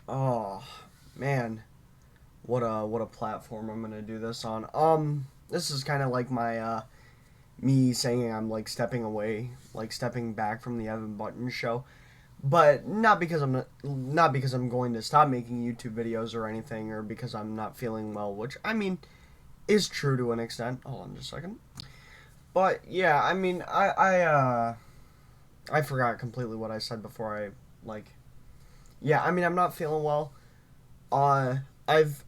Oh man, what a platform I'm gonna do this on. This is kind of like my me saying I'm like stepping away, like stepping back from the Evan Button show, but not because I'm going to stop making YouTube videos or anything, or because I'm not feeling well, which I mean is true to an extent. Hold on just a second. But yeah, I mean I forgot completely what I said before I like. Yeah, I mean I'm not feeling well. Uh, I've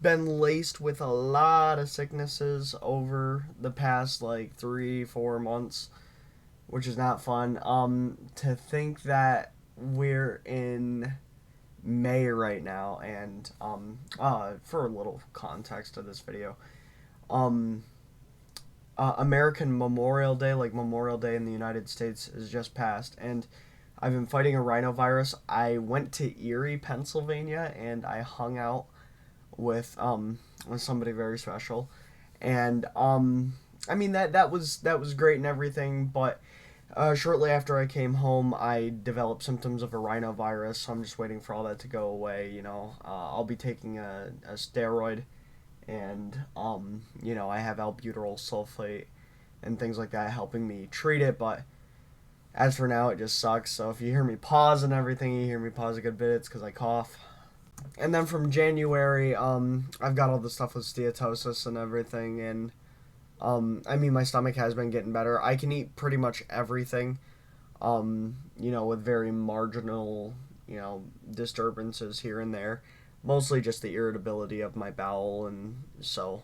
been laced with a lot of sicknesses over the past like 3 4 months, which is not fun. To think that we're in May right now, and for a little context of this video, um, American Memorial Day, like Memorial Day in the United States, is just passed, and I've been fighting a rhinovirus. I went to Erie, Pennsylvania, and I hung out with somebody very special, and I mean that was great and everything, but shortly after I came home, I developed symptoms of a rhinovirus, so I'm just waiting for all that to go away. I'll be taking a steroid, and I have albuterol sulfate and things like that helping me treat it, but as for now, it just sucks. So if you hear me pause and everything, you hear me pause a good bit, it's because I cough. And then from January, I've got all the stuff with steatosis and everything, and I mean, my stomach has been getting better. I can eat pretty much everything, with very marginal, disturbances here and there. Mostly just the irritability of my bowel, and so,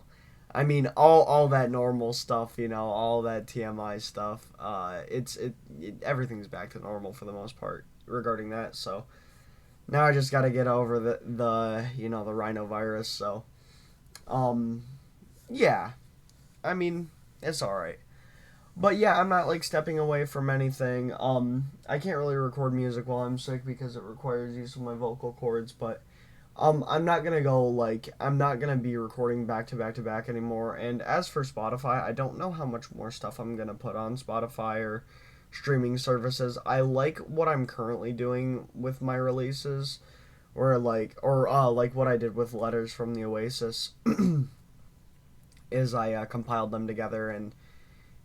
I mean, all that normal stuff, all that TMI stuff. Everything's back to normal for the most part regarding that. So now I just got to get over the rhinovirus. So, um, yeah, I mean, it's all right. But yeah, I'm not like stepping away from anything. I can't really record music while I'm sick because it requires use of my vocal cords. But I'm not gonna be recording back to back to back anymore. And as for Spotify, I don't know how much more stuff I'm gonna put on Spotify or streaming services. I like what I'm currently doing with my releases, or like what I did with Letters from the Oasis, is I compiled them together, and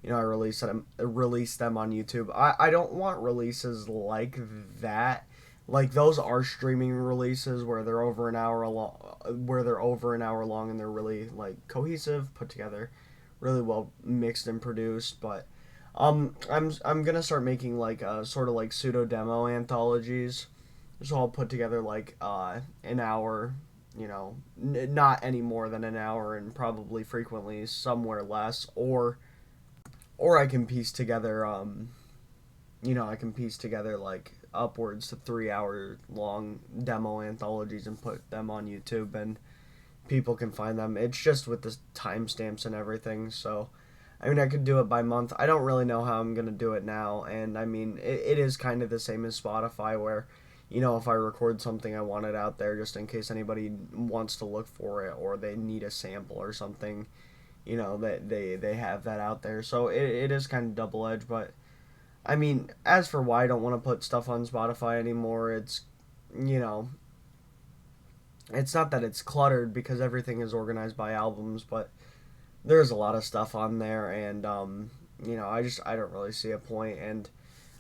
I released them on YouTube. I don't want releases like that. Like those are streaming releases where they're over an hour long, and they're really like cohesive, put together, really well mixed and produced. But I'm gonna start making like sort of like pseudo demo anthologies. So I'll put together like an hour, not any more than an hour, and probably frequently somewhere less, or I can piece together like upwards to 3 hour long demo anthologies and put them on YouTube, and people can find them. It's just with the timestamps and everything. So, I mean, I could do it by month. I don't really know how I'm gonna do it now, and I mean, it is kind of the same as Spotify, where if I record something, I want it out there just in case anybody wants to look for it or they need a sample or something. That they have that out there. So it is kind of double edged, but I mean, as for why I don't want to put stuff on Spotify anymore, you know, it's not that it's cluttered because everything is organized by albums, but there's a lot of stuff on there, and I don't really see a point. And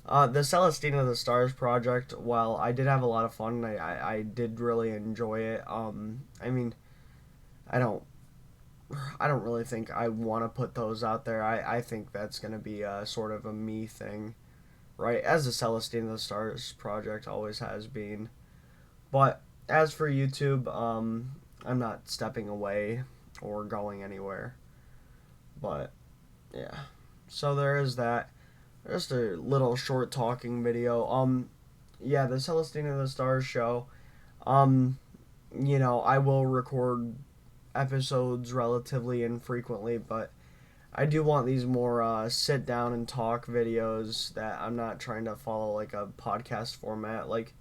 the Celestine of the Stars project, while I did have a lot of fun, I did really enjoy it. I mean, I don't I don't really think I want to put those out there. I think that's going to be a sort of a me thing, right? As the Celestine of the Stars project always has been. But as for YouTube, I'm not stepping away or going anywhere. But yeah, so there is that. Just a little short talking video. Yeah, the Celestine of the Stars show. Um, I will record episodes relatively infrequently, but I do want these more sit down and talk videos that I'm not trying to follow like a podcast format. Like,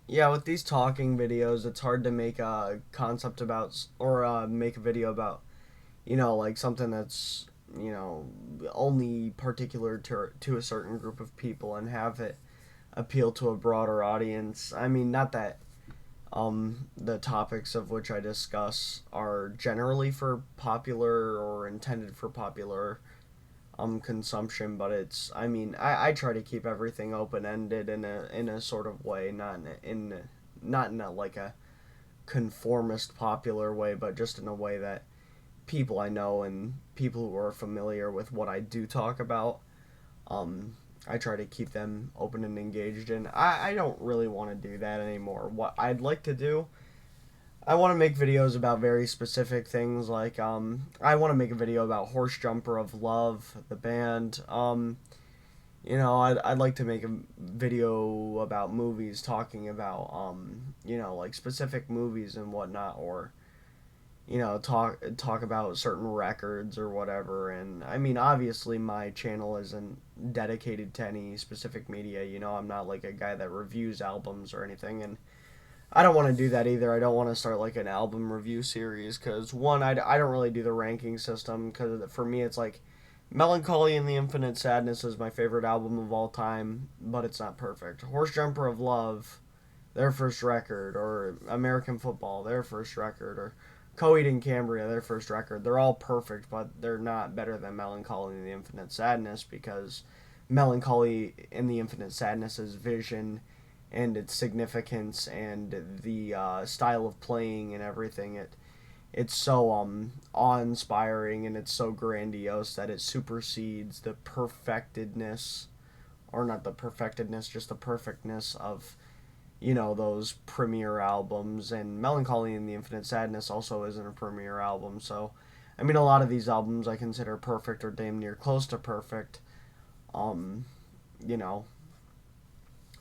yeah, with these talking videos, it's hard to make a concept about or make a video about, like something that's, only particular to a certain group of people and have it appeal to a broader audience. I mean, not that The topics of which I discuss are generally for popular or intended for popular consumption, but it's, I mean, I try to keep everything open ended in a sort of way, not in a like a conformist popular way, but just in a way that people I know and people who are familiar with what I do talk about, um, I try to keep them open and engaged in. I don't really want to do that anymore. What I'd like to do, I want to make videos about very specific things, like I want to make a video about Horse Jumper of Love, the band. I'd like to make a video about movies, talking about like specific movies and whatnot, or talk about certain records or whatever. And I mean, obviously my channel isn't dedicated to any specific media. I'm not like a guy that reviews albums or anything, and I don't want to do that either. I don't want to start like an album review series, because one, I don't really do the ranking system, because for me it's like Melancholy and the Infinite Sadness is my favorite album of all time, but it's not perfect. Horse Jumper of Love, their first record, or American Football, their first record, or Coheed and Cambria, their first record, they're all perfect, but they're not better than Melancholy and the Infinite Sadness, because Melancholy and the Infinite Sadness's vision and its significance and the style of playing and everything, it's so awe-inspiring, and it's so grandiose that it supersedes the perfectedness, or not the perfectedness, just the perfectness of those premiere albums. And Melancholy and the Infinite Sadness also isn't a premiere album, so I mean, a lot of these albums I consider perfect or damn near close to perfect. um you know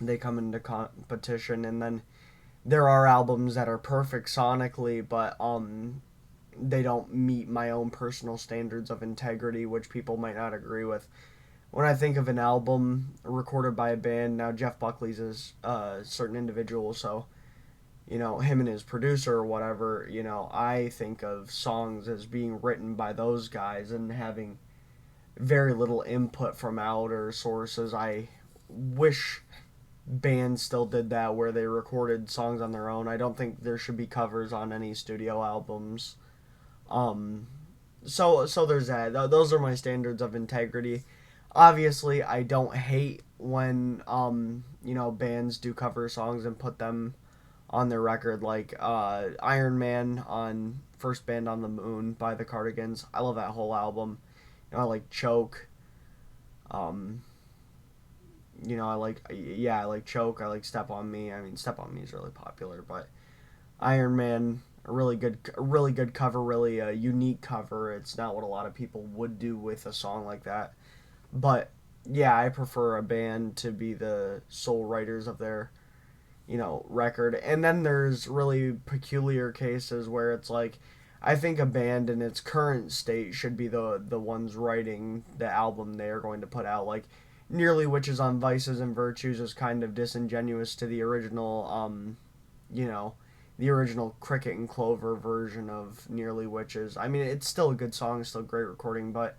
they come into competition, and then there are albums that are perfect sonically, but they don't meet my own personal standards of integrity, which people might not agree with. When I think of an album recorded by a band, now Jeff Buckley's is a certain individual, so him and his producer or whatever, I think of songs as being written by those guys and having very little input from outer sources. I wish bands still did that, where they recorded songs on their own. I don't think there should be covers on any studio albums. Um, so there's that. Those are my standards of integrity. Obviously, I don't hate when bands do cover songs and put them on their record, like Iron Man on First Band on the Moon by the Cardigans. I love that whole album. I like Choke. Um, I like Choke. I like Step on Me. I mean, Step on Me is really popular, but Iron Man, a really good cover, really a unique cover. It's not what a lot of people would do with a song like that. But yeah, I prefer a band to be the sole writers of their, record. And then there's really peculiar cases where it's like, I think a band in its current state should be the ones writing the album they are going to put out. Like, Nearly Witches on Vices and Virtues is kind of disingenuous to the original, you know, the original Cricket and Clover version of Nearly Witches. I mean, it's still a good song, still a great recording, but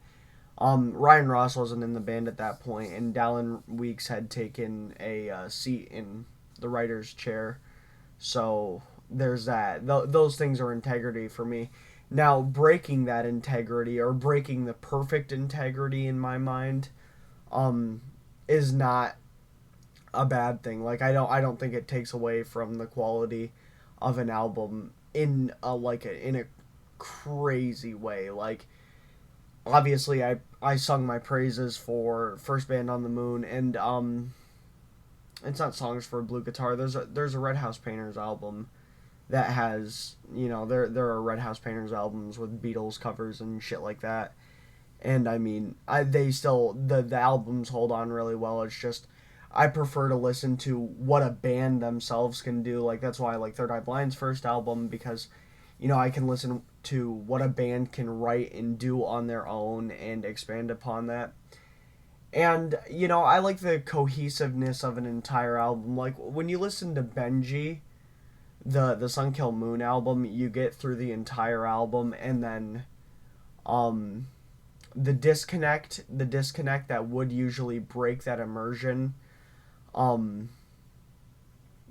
Ryan Ross wasn't in the band at that point, and Dallin Weeks had taken a seat in the writer's chair. So there's that. Those things are integrity for me. Now, breaking that integrity, or breaking the perfect integrity in my mind, um, is not a bad thing. Like, I don't think it takes away from the quality of an album in a crazy way. Like, obviously I sung my praises for First Band on the Moon, and it's not Songs for a Blue Guitar. There's a Red House Painters album that has, there are Red House Painters albums with Beatles covers and shit like that. And I mean, they still, the albums hold on really well. It's just, I prefer to listen to what a band themselves can do. Like, that's why I like Third Eye Blind's first album, because I can listen to what a band can write and do on their own and expand upon that. And I like the cohesiveness of an entire album. Like, when you listen to Benji, the Sun Kill Moon album, you get through the entire album, and then um the disconnect that would usually break that immersion, um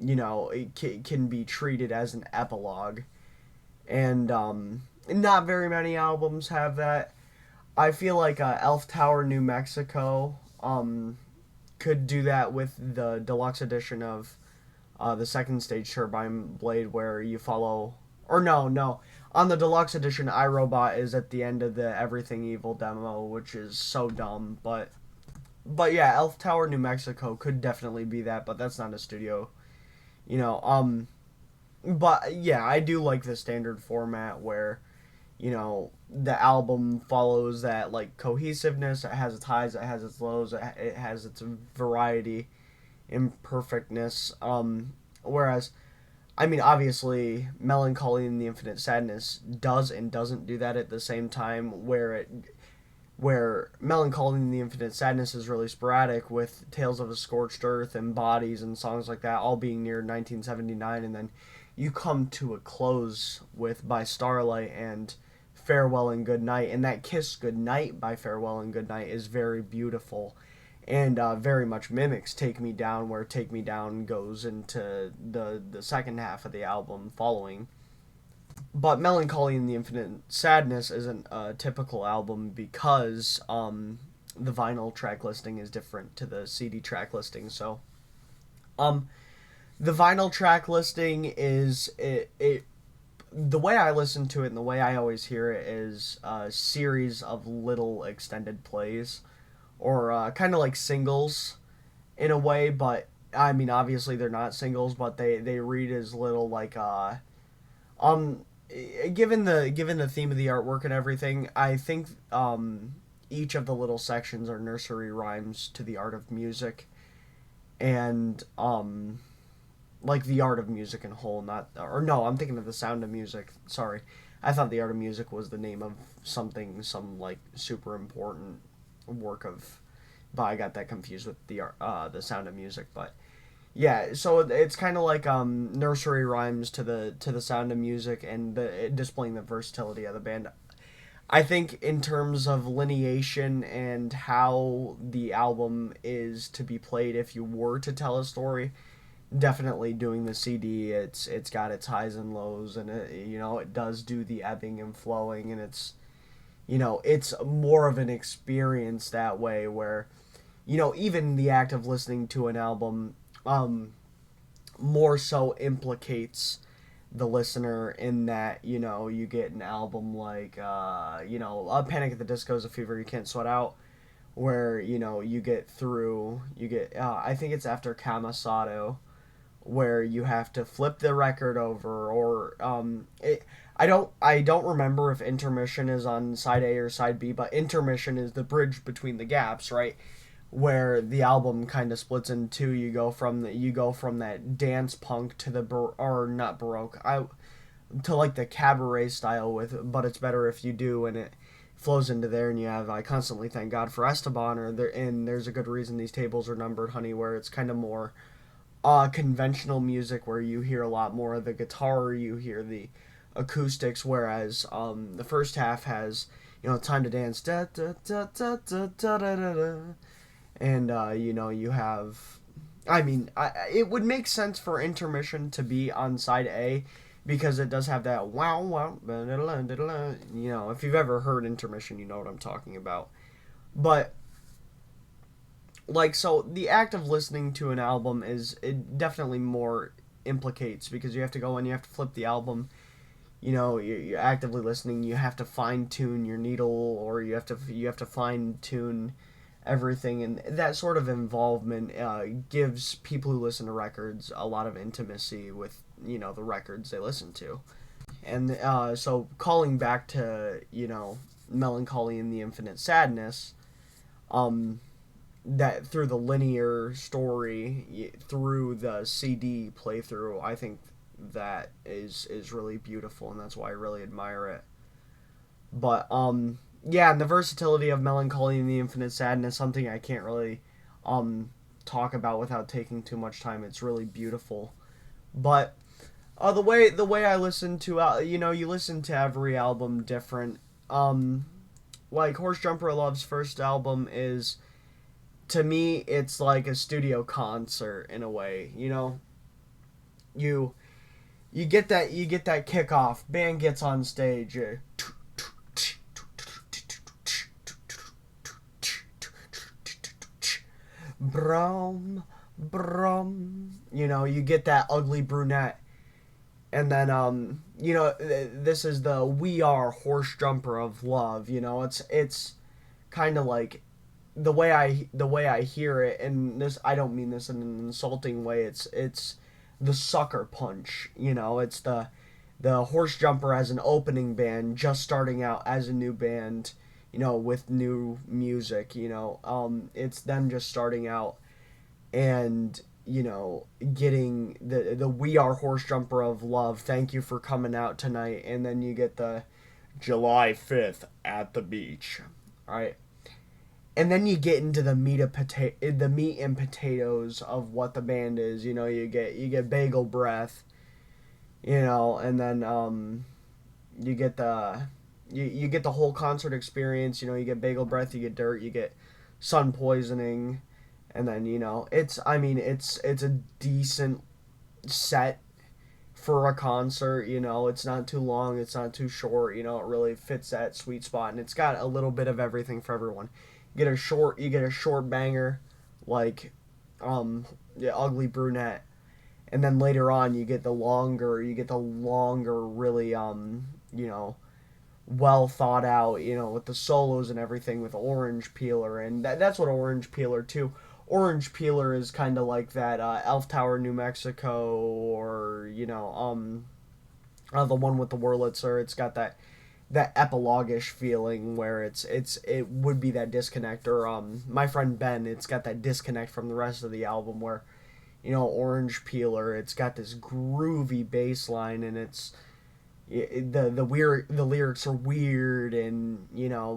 it can be treated as an epilogue. And not very many albums have that. I feel like Elf Tower, New Mexico, could do that with the deluxe edition of the second stage Turbine Blade, where you follow. Or no. On the deluxe edition, iRobot is at the end of the Everything Evil demo, which is so dumb. But yeah, Elf Tower, New Mexico could definitely be that, but that's not a studio. You know, but yeah, I do like the standard format where the album follows that like cohesiveness. It has its highs, it has its lows, it has its variety, imperfectness. Whereas, I mean, obviously, Melancholy and the Infinite Sadness does and doesn't do that at the same time. Where Melancholy and the Infinite Sadness is really sporadic, with Tales of a Scorched Earth and Bodies and songs like that all being near 1979, and then you come to a close with By Starlight and Farewell and Good Night, and that Kiss Goodnight by Farewell and Good Night is very beautiful and very much mimics Take Me Down, where Take Me Down goes into the second half of the album following. But Melancholy and the Infinite Sadness isn't a typical album because the vinyl track listing is different to the CD track listing. So the vinyl track listing is it the way I listen to it and the way I always hear it is a series of little extended plays, or kind of like singles in a way. But I mean, obviously they're not singles, but they read as little like um given the theme of the artwork and everything. I think each of the little sections are nursery rhymes to the art of music, and like the art of music in whole, not, or no, I'm thinking of the sound of music. Sorry, I thought the art of music was the name of some like super important work of, but I got that confused with the sound of music. But yeah, so it's kind of like nursery rhymes to the sound of music, and displaying the versatility of the band. I think in terms of lineation and how the album is to be played, if you were to tell a story, definitely doing the CD. It's got its highs and lows, and it does do the ebbing and flowing, and it's more of an experience that way, where even the act of listening to an album more so implicates the listener, in that you get an album like a Panic at the Disco is a Fever You Can't Sweat Out, where you get I think it's after Kamasato, where you have to flip the record over, or I don't remember if Intermission is on side A or side B, but Intermission is the bridge between the gaps, right? Where the album kind of splits in two. You go from that dance punk to or not baroque, to like the cabaret style with But It's Better If You Do, and it flows into there, and you have I Constantly Thank God for Esteban, and There's a Good Reason These Tables Are Numbered, Honey, where it's kind of more conventional music, where you hear a lot more of the guitar, you hear the acoustics, whereas the first half has Time to Dance, da da da da da da da da da, and you have, I mean, it would make sense for Intermission to be on side A, because it does have that wow wow, if you've ever heard Intermission, you know what I'm talking about. But like, so the act of listening to an album it definitely more implicates, because you have to go and you have to flip the album. You're actively listening. You have to fine tune your needle, or you have to fine tune everything, and that sort of involvement gives people who listen to records a lot of intimacy with the records they listen to. And so calling back to Melancholy and the Infinite Sadness, that through the linear story, through the CD playthrough, I think that is really beautiful, and that's why I really admire it. But yeah, and the versatility of Melancholy and the Infinite Sadness, something I can't really talk about without taking too much time. It's really beautiful. But the way I listen to you listen to every album different. Like Horse Jumper Love's first album is, to me, it's like a studio concert in a way. you get that kickoff. Band gets on stage. Brum, brum. You know, you get that ugly brunette. And then, this is the "We Are Horse Jumper of Love." You know, it's kind of like the way I hear it, and this I don't mean this in an insulting way. It's the sucker punch. You know, it's the Horse Jumper as an opening band, just starting out as a new band. You know, with new music. You know, it's them just starting out, and getting the "We Are Horse Jumper of Love." Thank you for coming out tonight, and then you get the July 5th at the beach, right? And then you get into the meat and potatoes of what the band is. You know, you get bagel breath, and then you get you get the whole concert experience. You know, you get bagel breath, you get dirt, you get sun poisoning, and then it's a decent set for a concert. You know, it's not too long, it's not too short. You know, it really fits that sweet spot, and it's got a little bit of everything for everyone. You get a short banger, like ugly brunette, and then later on you get the longer, really well thought out, with the solos and everything with Orange Peeler, and that's what Orange Peeler too. Orange Peeler is kind of like that Elf Tower, New Mexico, or the one with the Wurlitzer. It's got that epilogue-ish feeling where it would be that disconnect, or My Friend Ben, it's got that disconnect from the rest of the album where Orange Peeler, it's got this groovy bass line, and the lyrics are weird, and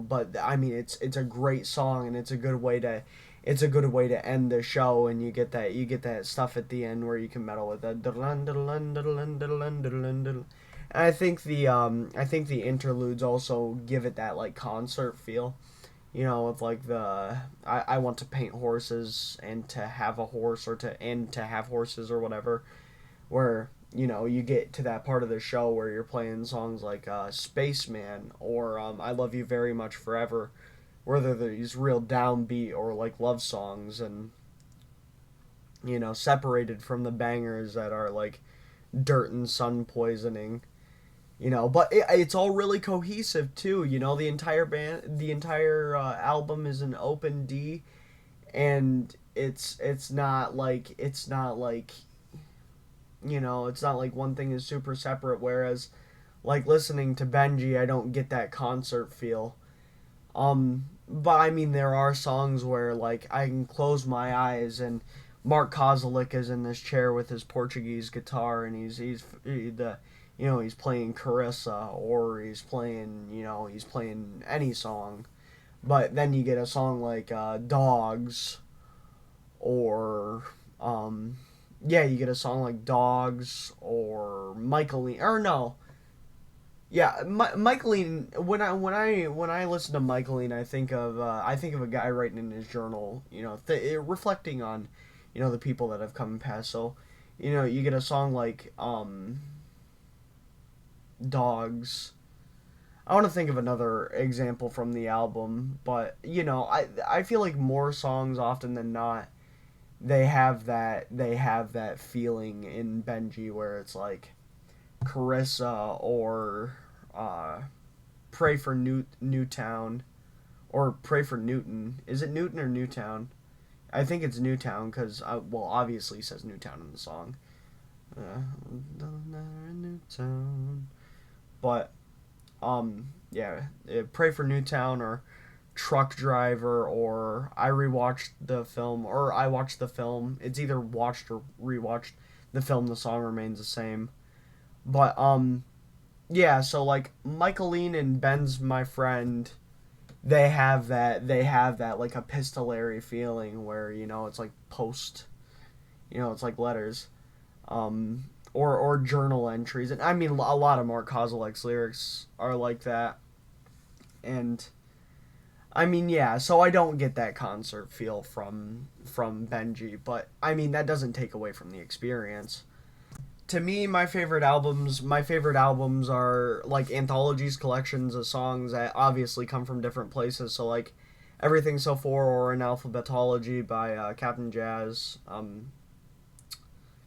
but I mean it's a great song, and it's a good way to end the show, and you get that stuff at the end where you can meddle with that. And I think the interludes also give it that like concert feel, with like I want to paint horses and to have a horse, or to have horses, or whatever, where you get to that part of the show where you're playing songs like Spaceman, or I Love You Very Much Forever, where they're these real downbeat or like love songs, and separated from the bangers that are like dirt and sun poisoning. But it's all really cohesive too. The entire album is an open D, and it's not like one thing is super separate. Whereas, like listening to Benji, I don't get that concert feel. But I mean, there are songs where like I can close my eyes and Mark Kozelik is in this chair with his Portuguese guitar, and he's playing Carissa, or he's playing any song. But then you get a song like Dogs, or you get a song like Dogs, or Michaeline, or no. Yeah, Michaeline. When I listen to Michaeline, I think of a guy writing in his journal, reflecting on, the people that have come and passed. So, you get a song like Dogs. I want to think of another example from the album, but I feel like more songs often than not, they have that feeling in Benji where it's like Carissa, or Pray for Newtown, or Pray for Newton. Is it Newton or Newtown? I think it's Newtown, because obviously it says Newtown in the song. Newtown. But Pray for Newtown, or Truck Driver, or I watched the film. It's either watched or rewatched the film. The song remains the same. But so like Michaeline and Ben's My Friend, they have that like epistolary feeling where it's like post, it's like letters, or journal entries, and I mean a lot of Mark Kozelik's lyrics are like that, and I mean so I don't get that concert feel from Benji, but I mean that doesn't take away from the experience. to me, my favorite albums are like anthologies, collections of songs that obviously come from different places. So like Everything So Far or an Alphabetology by Captain Jazz,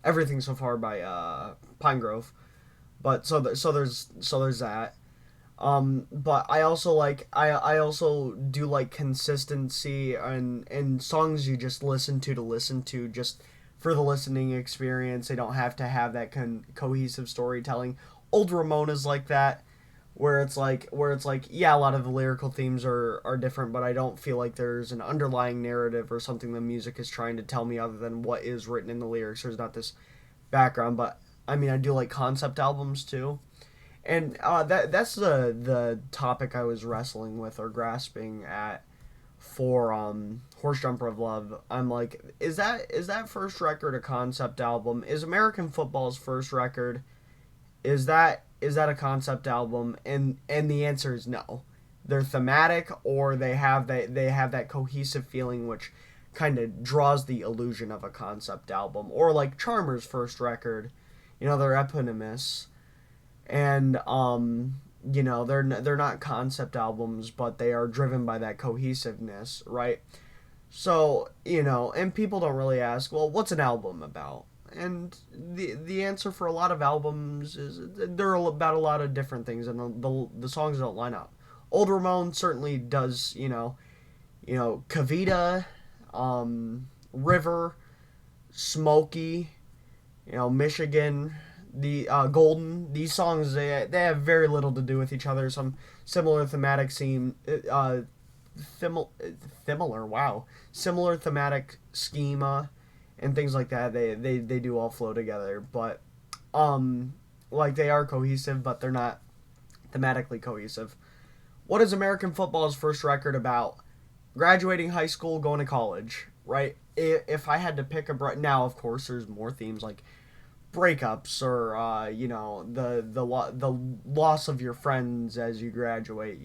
Everything So Far by Pine Grove. But so there's that. But I also do like consistency and songs you just listen to just for the listening experience. They don't have to have that cohesive storytelling. Old Ramona's like that, where it's like yeah, a lot of the lyrical themes are different, but I don't feel like there's an underlying narrative or something the music is trying to tell me other than what is written in the lyrics. There's not this background, but I mean I do like concept albums too, and that's the topic I was wrestling with or grasping at for Horse Jumper of Love. I'm like, is that first record a concept album? Is American Football's first record, is that a concept album? And the answer is no. They're thematic, or they have that cohesive feeling which kind of draws the illusion of a concept album, or like Charmer's first record, they're eponymous, and they're not concept albums, but they are driven by that cohesiveness, right? So, and people don't really ask, well, what's an album about? And the answer for a lot of albums is they're about a lot of different things, and the songs don't line up. Old Ramon certainly does, Kavita, River, Smoky, Michigan, the Golden. These songs, they have very little to do with each other. Some similar thematic scene, similar, wow, similar thematic schema and things like that. They do all flow together, but like they are cohesive, but they're not thematically cohesive. What is American Football's first record about? Graduating high school, going to college, right? If I had to pick now, of course, there's more themes like breakups or the loss of your friends as you graduate.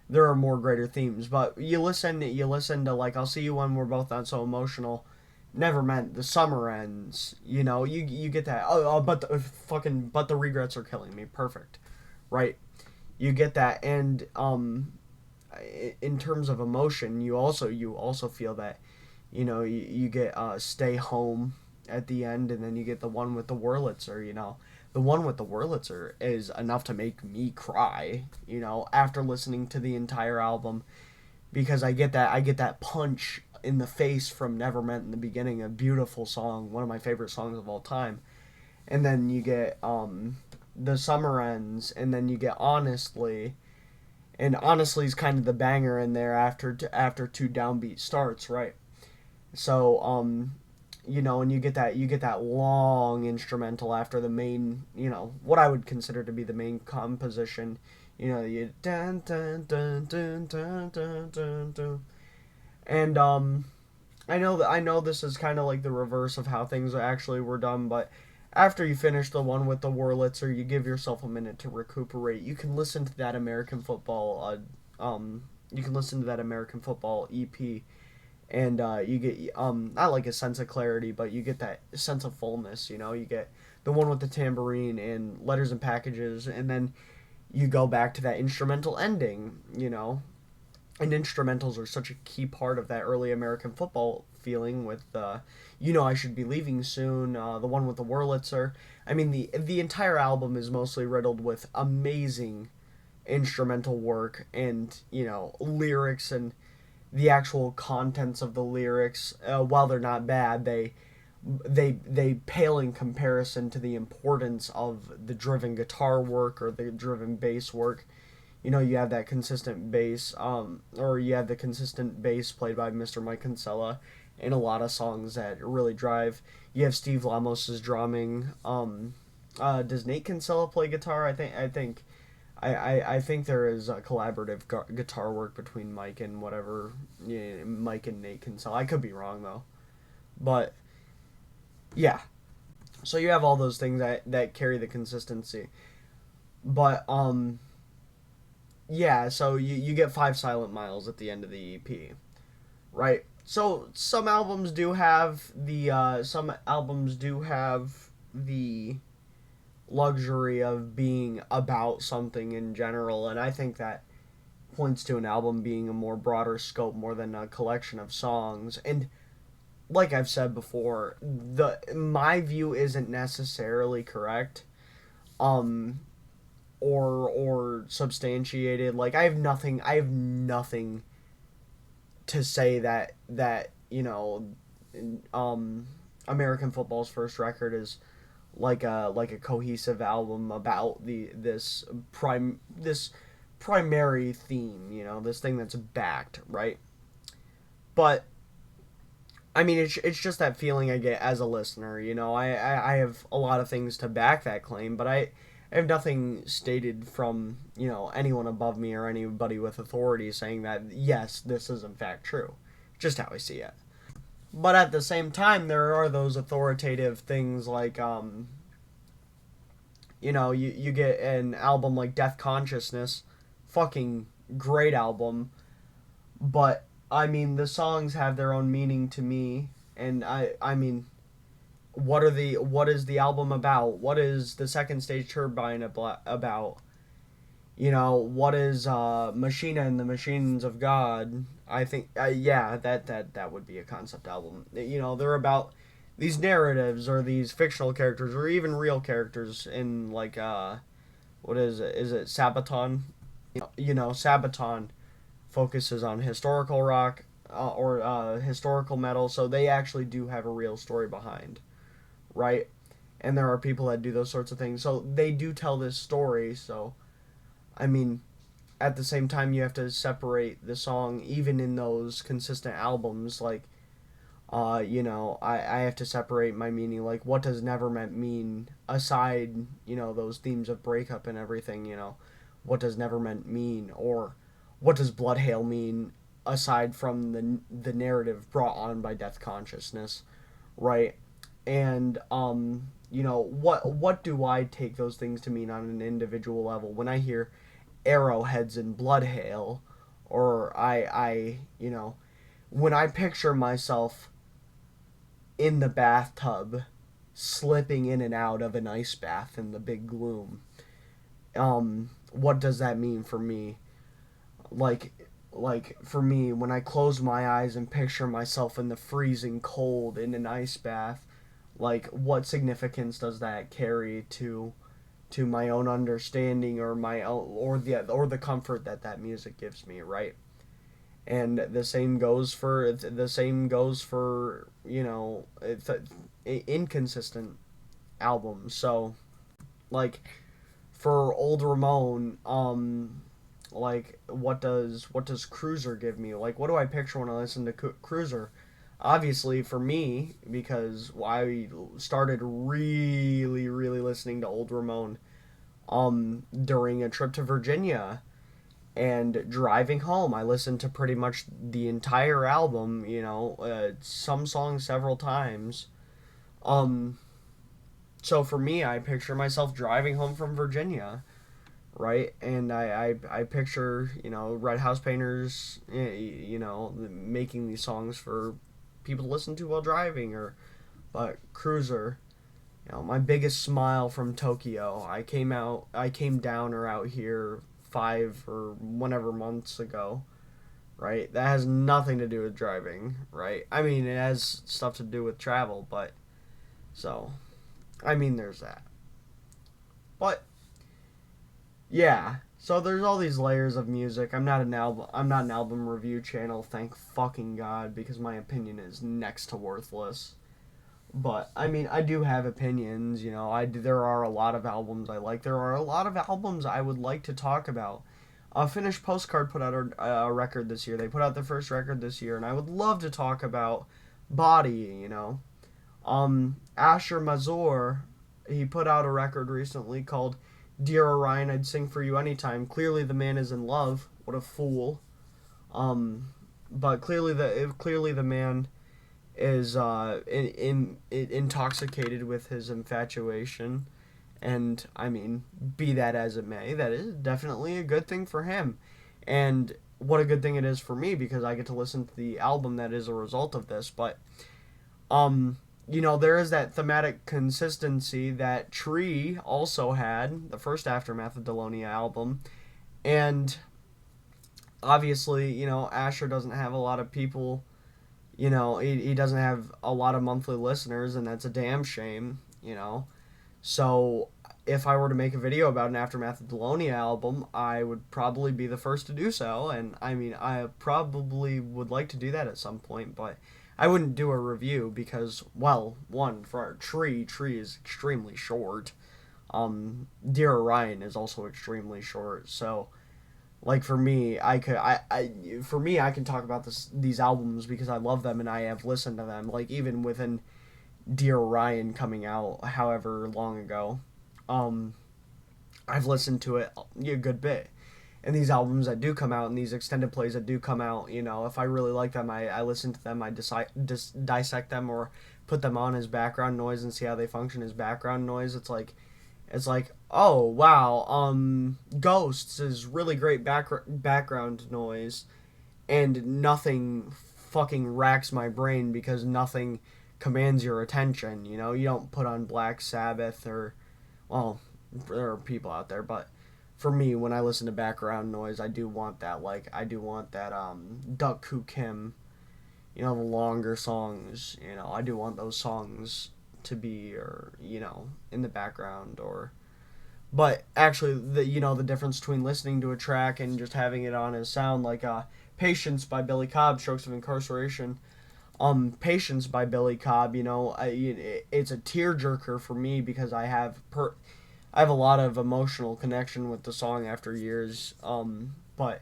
There are more greater themes, but you listen to like I'll see you when we're both not so emotional. Never meant the summer ends. You get that. But the regrets are killing me. Perfect, right? You get that, and in terms of emotion, you also feel that, you get Stay Home at the end, and then you get the one with the Wurlitzer. The one with the Wurlitzer is enough to make me cry. After listening to the entire album, because I get that punch in the face from Never Meant in the beginning, a beautiful song, one of my favorite songs of all time. And then you get The Summer Ends, and then you get Honestly, and Honestly is kind of the banger in there after two downbeat starts, right? So and you get that long instrumental after the main, what I would consider to be the main composition. You dun dun dun dun dun dun dun dun. And I know this is kind of like the reverse of how things actually were done, but after you finish the one with the Wurlitzer, you give yourself a minute to recuperate. You can listen to that American Football EP, and you get not like a sense of clarity, but you get that sense of fullness. You get the one with the tambourine and Letters and Packages, and then you go back to that instrumental ending. And instrumentals are such a key part of that early American Football feeling with I Should Be Leaving Soon, the one with the Wurlitzer. I mean, the entire album is mostly riddled with amazing instrumental work and, lyrics, and the actual contents of the lyrics, while they're not bad, they pale in comparison to the importance of the driven guitar work or the driven bass work. You have that consistent bass, or you have the consistent bass played by Mr. Mike Kinsella in a lot of songs that really drive. You have Steve Lamos's drumming. Does Nate Kinsella play guitar? I think there is a collaborative guitar work between Mike and Mike and Nate Kinsella. I could be wrong though, but yeah. So you have all those things that carry the consistency, but yeah, so you get 5 Silent Miles at the end of the EP, right? So some albums do have the luxury of being about something in general, and I think that points to an album being a more broader scope more than a collection of songs. And like I've said before, the my view isn't necessarily correct, um, or substantiated. Like I have nothing to say that um, American football's first record is like a cohesive album about this primary theme, this thing that's backed, right? But I mean, it's just that feeling I get as a listener. I have a lot of things to back that claim, but I have nothing stated from anyone above me or anybody with authority saying that yes, this is in fact true. Just how I see it. But at the same time, there are those authoritative things like you get an album like Death Consciousness, fucking great album, but I mean the songs have their own meaning to me, and I mean what is the album about? What is the Second Stage Turbine about? What is Machina and the Machines of God? I think yeah, that would be a concept album. They're about these narratives or these fictional characters or even real characters in like what is it? Is it Sabaton? Sabaton focuses on historical rock or historical metal, so they actually do have a real story behind, right? And there are people that do those sorts of things, so they do tell this story. So, I mean, at the same time, you have to separate the song, even in those consistent albums. Like, I have to separate my meaning. Like, what does Never Meant mean aside, those themes of breakup and everything, what does Never Meant mean? Or what does Blood Hail mean aside from the narrative brought on by Death Consciousness, right? And, what do I take those things to mean on an individual level when I hear arrowheads and blood hail, or when I picture myself in the bathtub slipping in and out of an ice bath in the big gloom, what does that mean for me? Like for me, when I close my eyes and picture myself in the freezing cold in an ice bath, like what significance does that carry to my own understanding or my own, or the comfort that music gives me, right? And the same goes for it's inconsistent albums. So like for Old Ramon, like what does Cruiser give me? Like what do I picture when I listen to Cruiser? Obviously for me, because I started really really listening to Old Ramon during a trip to Virginia, and driving home I listened to pretty much the entire album, some songs several times. um so for me, I picture myself driving home from Virginia, right? And I picture, Red House Painters, making these songs for people to listen to while driving, or but Cruiser, my biggest smile from Tokyo. I came down or out here 5 or whenever months ago, right? That has nothing to do with driving, right? I mean, it has stuff to do with travel, but so, I mean, there's that. But yeah, so there's all these layers of music. I'm not an album review channel, thank fucking God, because my opinion is next to worthless. But I mean, I do have opinions. There are a lot of albums I like. There are a lot of albums I would like to talk about. Finnish Postcard put out a record this year. They put out their first record this year, and I would love to talk about Body. Asher Mazur, he put out a record recently called Dear Orion, I'd Sing for You Anytime. Clearly, the man is in love. What a fool. But clearly the man is intoxicated with his infatuation, and I mean, be that as it may, that is definitely a good thing for him, and what a good thing it is for me because I get to listen to the album that is a result of this. But there is that thematic consistency that Tree also had, the first Aftermath of Delonia album. And obviously, Asher doesn't have a lot of people, he doesn't have a lot of monthly listeners, and that's a damn shame. So if I were to make a video about an Aftermath of Delonia album, I would probably be the first to do so. And I mean, I probably would like to do that at some point, but I wouldn't do a review because, well, one, for our Tree is extremely short. Dear Orion is also extremely short. So, like for me, I can talk about these albums because I love them and I have listened to them. Like even within Dear Orion coming out however long ago, um, I've listened to it a good bit. And these albums that do come out and these extended plays that do come out, if I really like them, I listen to them, I dissect them or put them on as background noise and see how they function as background noise. It's like, oh wow, Ghosts is really great background noise, and nothing fucking racks my brain because nothing commands your attention. You don't put on Black Sabbath or, well, there are people out there, but for me, when I listen to background noise, I do want that. Like I do want that Duck Koo Kim, the longer songs. I do want those songs to be, or in the background. Or but actually the difference between listening to a track and just having it on as sound, like Patience by Billy Cobb, Strokes of Incarceration. Patience by Billy Cobb, it's a tearjerker for me because I have a lot of emotional connection with the song after years. But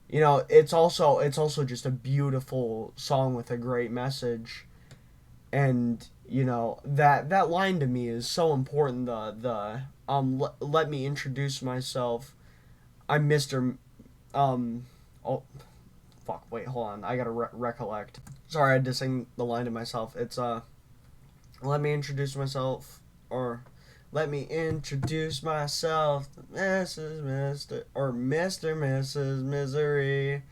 it's also just a beautiful song with a great message. And that line to me is so important. Let me introduce myself. I'm Mr. Oh, fuck, wait, hold on, I gotta recollect. Sorry, I had to sing the line to myself. It's let me introduce myself, or let me introduce myself, Mrs. Mr. or Mr. Mrs. Misery.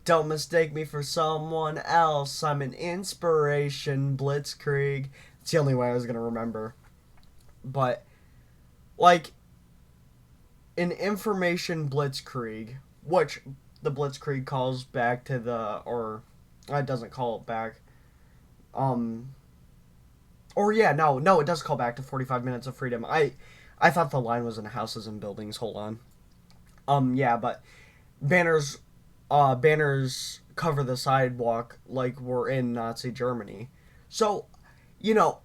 Don't mistake me for someone else. I'm an inspiration, Blitzkrieg. It's the only way I was gonna remember. But like an information Blitzkrieg, which the Blitzkrieg calls back to or it doesn't call it back. Um, or yeah, no, it does call back to 45 Minutes of Freedom. I thought the line was in Houses and Buildings. Hold on. Yeah, but banners, banners cover the sidewalk like we're in Nazi Germany. So, you know,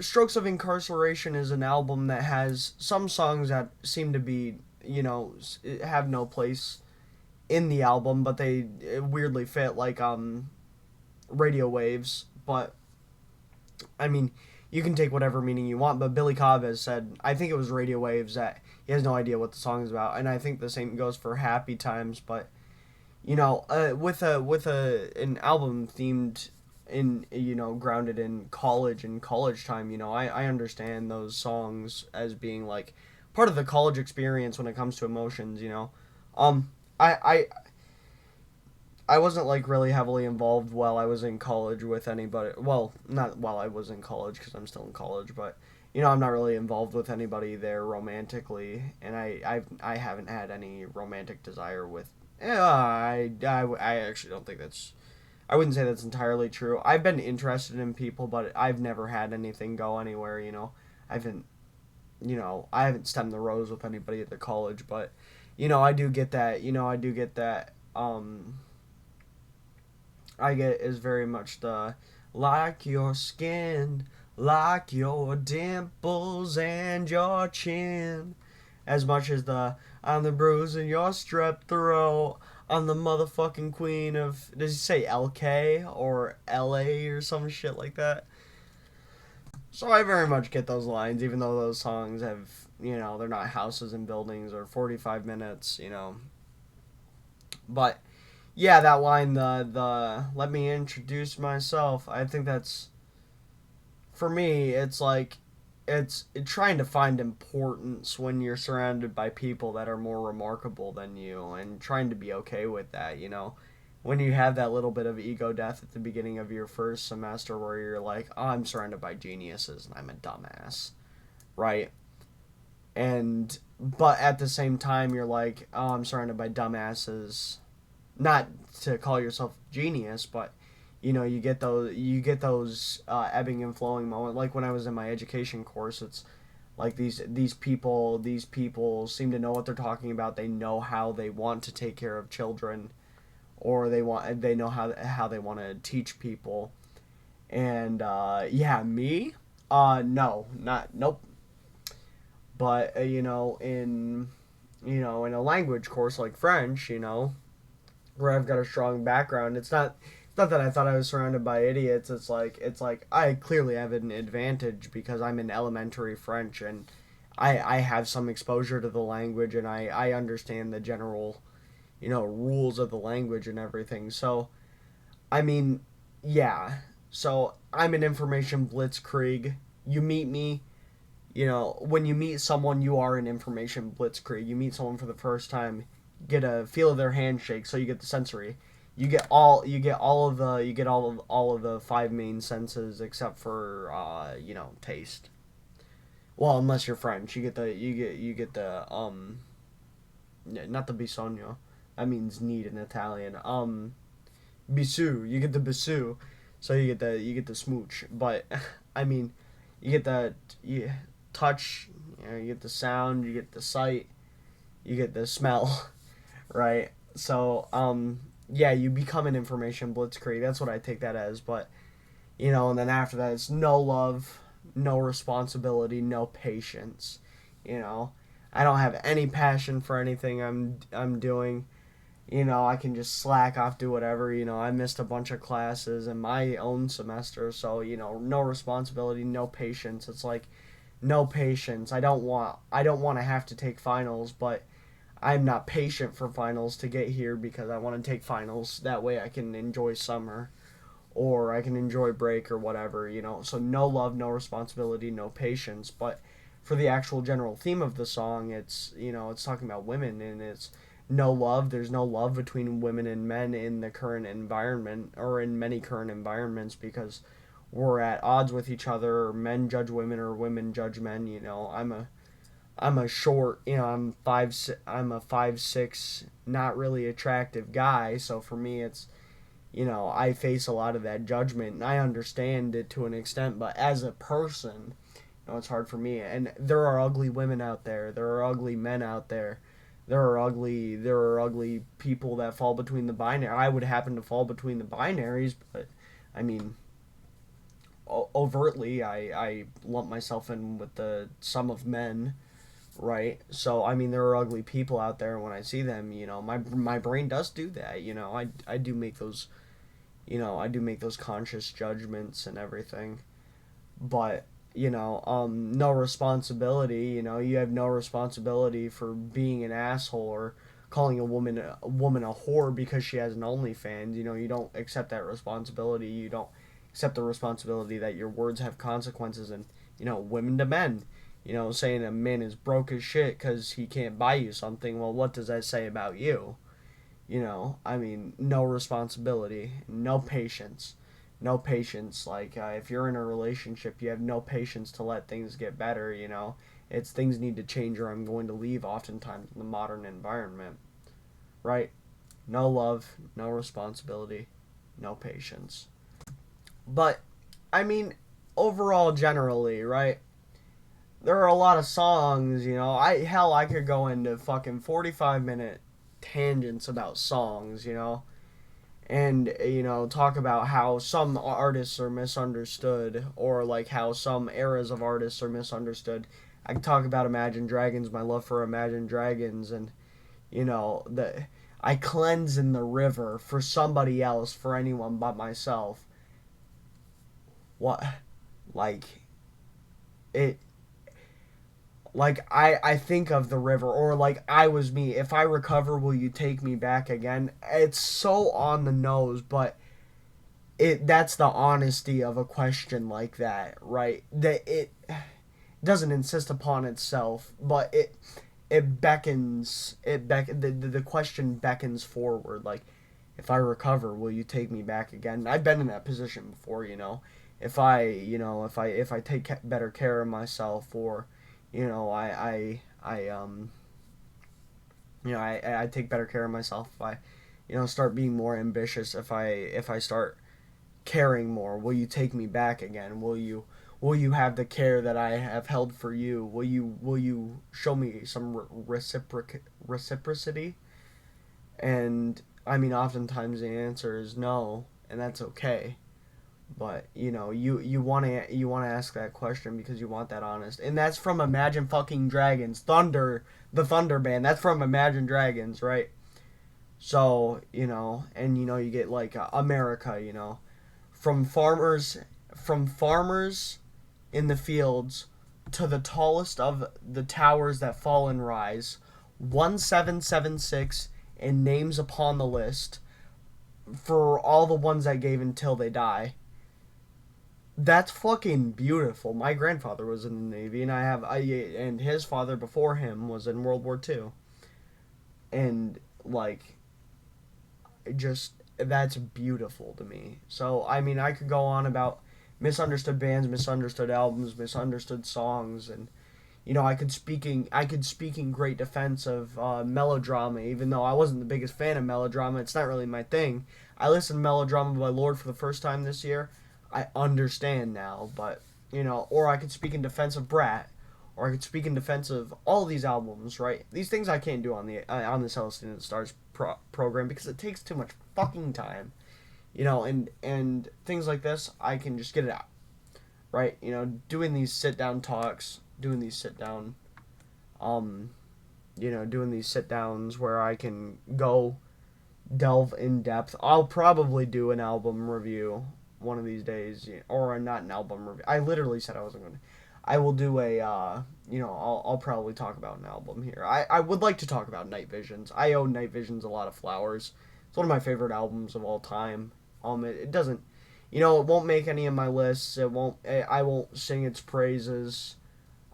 Strokes of Incarceration is an album that has some songs that seem to be, have no place in the album, but they weirdly fit, like Radio Waves. But I mean, you can take whatever meaning you want, but Billy Cobb has said, I think it was Radio Waves, that he has no idea what the song is about, and I think the same goes for Happy Times. But with an album themed in, grounded in college and college time, I understand those songs as being like part of the college experience when it comes to emotions. um I wasn't like really heavily involved while I was in college with anybody. Well, not while I was in college because I'm still in college, but I'm not really involved with anybody there romantically, and I haven't had any romantic desire with. Yeah, I actually don't think that's. I wouldn't say that's entirely true. I've been interested in people, but I've never had anything go anywhere. I haven't. I haven't stemmed the rose with anybody at the college, but I do get that. I do get that. I get is very much the like your skin, like your dimples and your chin, as much as the I'm the bruise in your strep throat. I'm the motherfucking queen of. Does he say LK or LA or some shit like that? So I very much get those lines, even though those songs have, they're not Houses and Buildings or 45 Minutes. But yeah, that line, the let me introduce myself. I think that's, for me, it's like it's trying to find importance when you're surrounded by people that are more remarkable than you, and trying to be okay with that. when you have that little bit of ego death at the beginning of your first semester where you're like, oh, I'm surrounded by geniuses and I'm a dumbass, right? And but at the same time you're like, oh, I'm surrounded by dumbasses. Not to call yourself genius, but you get those ebbing and flowing moments. Like when I was in my education course, it's like these people seem to know what they're talking about. They know how they want to take care of children, or they know how they want to teach people. And yeah, me, no, not nope. But in a language course like French, where I've got a strong background, it's not that I thought I was surrounded by idiots. It's like I clearly have an advantage because I'm in elementary French, and I have some exposure to the language, and I understand the general rules of the language and everything. So I mean, yeah. So I'm an information blitzkrieg. You meet me, when you meet someone, you are an information blitzkrieg. You meet someone for the first time, get a feel of their handshake, so you get the sensory. You get all of the five main senses except for taste. Well, unless you're French, you get the not the bisogno. That means need in Italian. Bisou. You get the bisou, so you get the smooch. But I mean, you get the touch. You get the sound. You get the sight. You get the smell, right? So yeah, you become an information blitzkrieg. That's what I take that as. But and then after that, it's no love, no responsibility, no patience. You know, I don't have any passion for anything I'm doing. I can just slack off, do whatever. I missed a bunch of classes in my own semester, so no responsibility, no patience. It's like no patience. I don't want to have to take finals, but I'm not patient for finals to get here because I want to take finals. That way I can enjoy summer or I can enjoy break or whatever. So no love, no responsibility, no patience. But for the actual general theme of the song, it's talking about women, and it's no love. There's no love between women and men in the current environment, or in many current environments, because we're at odds with each other, or men judge women or women judge men. I'm a short, I'm a 5'6", not really attractive guy. So for me, it's I face a lot of that judgment, and I understand it to an extent. But as a person, it's hard for me. And there are ugly women out there. There are ugly men out there. There are ugly people that fall between the binary. I would happen to fall between the binaries, but I mean, overtly, I lump myself in with the sum of men, right? So I mean, there are ugly people out there, and when I see them, my brain does do that. I do make those, conscious judgments and everything. But no responsibility. You have no responsibility for being an asshole or calling a woman a whore because she has an OnlyFans. You don't accept that responsibility. You don't accept the responsibility that your words have consequences. And women to men. Saying a man is broke as shit because he can't buy you something. Well, what does that say about you? I mean, no responsibility, no patience. No patience. Like, if you're in a relationship, you have no patience to let things get better. It's things need to change or I'm going to leave, oftentimes in the modern environment, right? No love, no responsibility, no patience. But, I mean, overall, generally, right? There are a lot of songs, I could go into fucking 45-minute tangents about songs, and talk about how some artists are misunderstood, or like how some eras of artists are misunderstood. I can talk about Imagine Dragons, my love for Imagine Dragons, and the I cleanse in the river for somebody else, for anyone but myself. What, like it like I think of the river, or like I was me. If I recover, will you take me back again? It's so on the nose, but that's the honesty of a question like that, right? That it doesn't insist upon itself, but it beckons. The question beckons forward. Like, if I recover, will you take me back again? I've been in that position before, if I take better care of myself, or I take better care of myself, if I start being more ambitious, if I start caring more, will you take me back again? Will you have the care that I have held for you? Will you show me some reciprocity? And I mean, oftentimes the answer is no, and that's okay. But you want to ask that question because you want that honest, and that's from Imagine fucking Dragons, the Thunder Band. That's from Imagine Dragons, right? So and you get like America, from farmers in the fields to the tallest of the towers that fall and rise, 1776 and names upon the list for all the ones that gave until they die. That's fucking beautiful. My grandfather was in the Navy, and and his father before him was in World War II. And like, just that's beautiful to me. So I mean, I could go on about misunderstood bands, misunderstood albums, misunderstood songs, and I could speak in great defense of melodrama, even though I wasn't the biggest fan of melodrama. It's not really my thing. I listened to Melodrama by Lord for the first time this year. I understand now, but or I could speak in defense of Brat, or I could speak in defense of all these albums. Right? These things I can't do on the Celestine of the Stars program because it takes too much fucking time. And things like this, I can just get it out. Right? Doing these sit down talks, doing these sit down, doing these sit downs where I can go delve in depth. I'll probably do an album review one of these days, or not an album review. I literally said I wasn't going to. I will do I'll probably talk about an album here. I would like to talk about Night Visions. I owe Night Visions a lot of flowers. It's one of my favorite albums of all time. It doesn't, it won't make any of my lists. I won't sing its praises.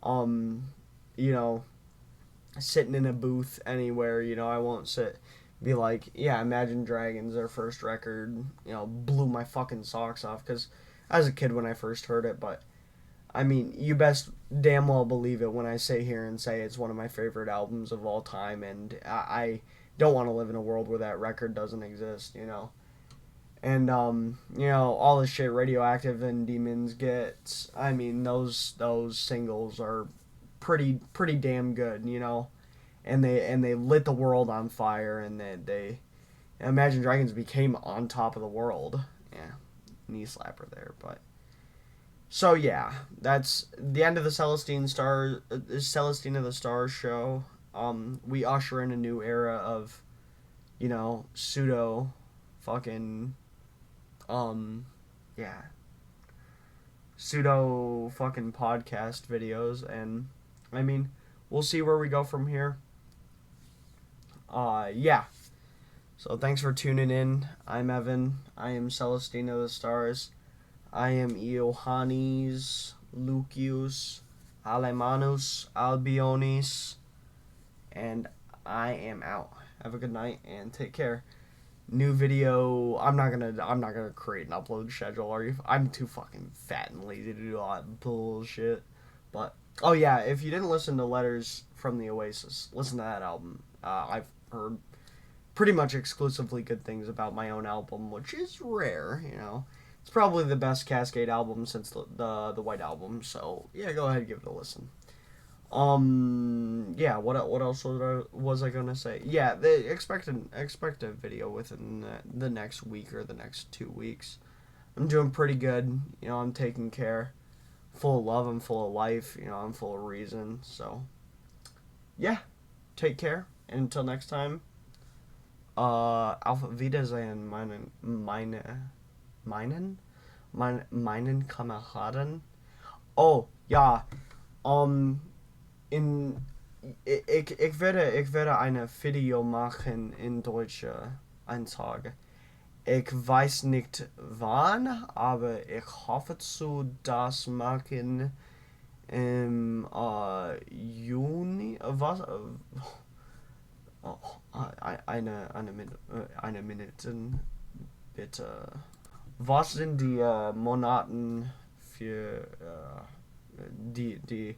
Um, you know, Sitting in a booth anywhere. I won't be like, yeah, Imagine Dragons, their first record, blew my fucking socks off, because I was a kid when I first heard it, but I mean, you best damn well believe it when I say it's one of my favorite albums of all time, and I don't want to live in a world where that record doesn't exist. And all the shit Radioactive and Demons gets, I mean, those singles are pretty damn good. And they lit the world on fire, and they Imagine Dragons became on top of the world. Yeah, knee slapper there, but so yeah, that's the end of the Celestine of the Stars show. We usher in a new era of pseudo fucking yeah, pseudo fucking podcast videos, and I mean, we'll see where we go from here. Yeah. So thanks for tuning in. I'm Evan. I am Celestine of the Stars. I am Iohannis Lucius Alemanus Albionis, and I am out. Have a good night and take care. New video. I'm not gonna create an upload schedule. I'm too fucking fat and lazy to do all that bullshit. But oh yeah, if you didn't listen to Letters from the Oasis, listen to that album. I've heard pretty much exclusively good things about my own album, which is rare. It's probably the best Cascade album since the White Album. So yeah, go ahead and give it a listen. Yeah. What else was I gonna say? Yeah, expect a video within the next week or the next 2 weeks. I'm doing pretty good. I'm taking care. Full of love. I'm full of life. I'm full of reason. So yeah, take care. And until next time. Auf Wiedersehen, meinen Kameraden. Oh, ja, ich werde eine Video machen in deutscher Einsage. Ich weiß nicht wann, aber ich hoffe zu das machen im Juni. Was? Oh, eine Minuten bitte. Was sind die Monaten für die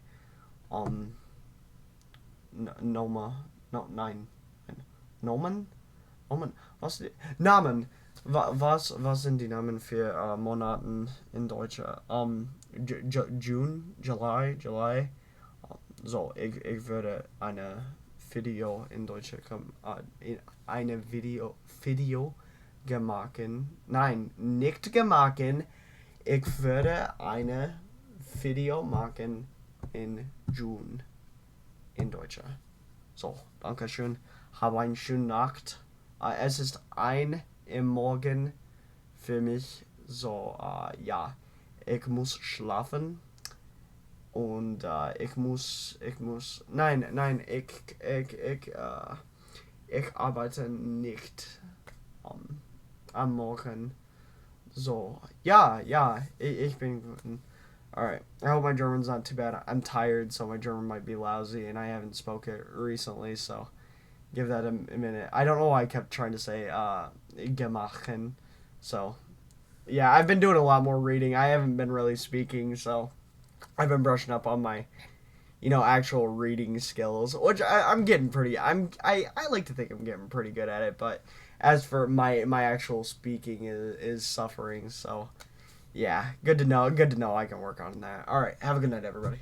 Noma, no, nein, Nomen? Nomen? Was? Namen. Was sind die Namen für Monaten in Deutsch? June, July. So, ich würde eine Video in Deutsch eine Video gemacht. Nein, nicht gemacht. Ich würde eine Video machen in June in Deutsch. So, danke schön. Habe eine schöne Nacht. Es ist 1 im Morgen für mich. So, ja, ich muss schlafen. Und ich muss, ich arbeite nicht am Morgen. So, ja, ich bin gut. Alright, I hope my German's not too bad. I'm tired, so my German might be lousy, and I haven't spoke it recently, so give that a minute. I don't know why I kept trying to say gemachen. So, yeah, I've been doing a lot more reading. I haven't been really speaking, so I've been brushing up on my, actual reading skills, which I'm getting pretty. I like to think I'm getting pretty good at it, but as for my actual speaking is suffering. So, yeah, good to know. Good to know I can work on that. All right, have a good night, everybody.